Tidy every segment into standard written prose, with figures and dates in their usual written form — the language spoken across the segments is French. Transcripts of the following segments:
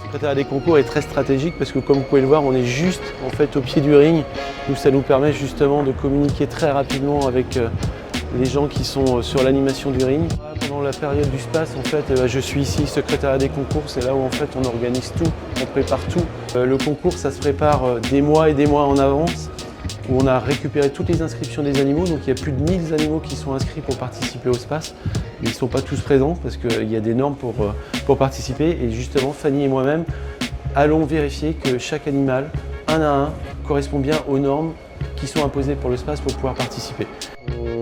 Le secrétariat des concours est très stratégique parce que comme vous pouvez le voir, on est juste en fait au pied du ring. Nous, ça nous permet justement de communiquer très rapidement avec les gens qui sont sur l'animation du ring. Pendant la période du SPACE, en fait, je suis ici, secrétariat des concours, c'est là où en fait on organise tout, on prépare tout. Le concours, ça se prépare des mois et des mois en avance, où on a récupéré toutes les inscriptions des animaux, donc il y a plus de 1000 animaux qui sont inscrits pour participer au SPACE. Ils ne sont pas tous présents parce qu'il y a des normes pour participer, et justement Fanny et moi-même allons vérifier que chaque animal, un à un, correspond bien aux normes qui sont imposées pour le SPACE pour pouvoir participer.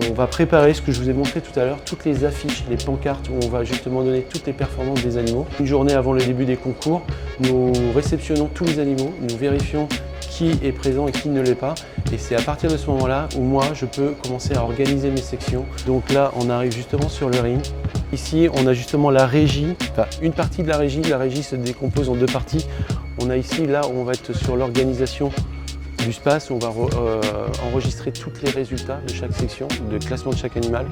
On va préparer ce que je vous ai montré tout à l'heure, toutes les affiches, les pancartes où on va justement donner toutes les performances des animaux. Une journée avant le début des concours, nous réceptionnons tous les animaux, nous vérifions qui est présent et qui ne l'est pas. Et c'est à partir de ce moment-là où moi, je peux commencer à organiser mes sections. Donc là, on arrive justement sur le ring. Ici, on a justement la régie, enfin une partie de la régie. La régie se décompose en deux parties. On a ici, là, où on va être sur l'organisation du SPACE, on va enregistrer tous les résultats de chaque section, de classement de chaque animal.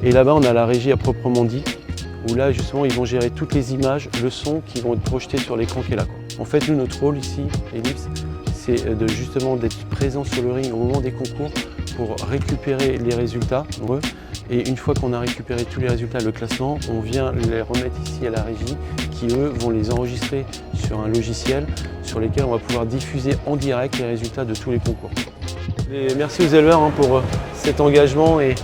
Et là-bas, on a la régie à proprement dit, où là, justement, ils vont gérer toutes les images, le son qui vont être projetés sur l'écran qui est là. En fait, nous, notre rôle ici, Ellipse, c'est justement d'être présent sur le ring au moment des concours pour récupérer les résultats. Et une fois qu'on a récupéré tous les résultats, le classement, on vient les remettre ici à la régie qui, eux, vont les enregistrer sur un logiciel sur lesquels on va pouvoir diffuser en direct les résultats de tous les concours. Et merci aux éleveurs pour cet engagement et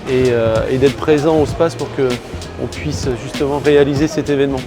d'être présents au SPACE pour qu'on puisse justement réaliser cet événement.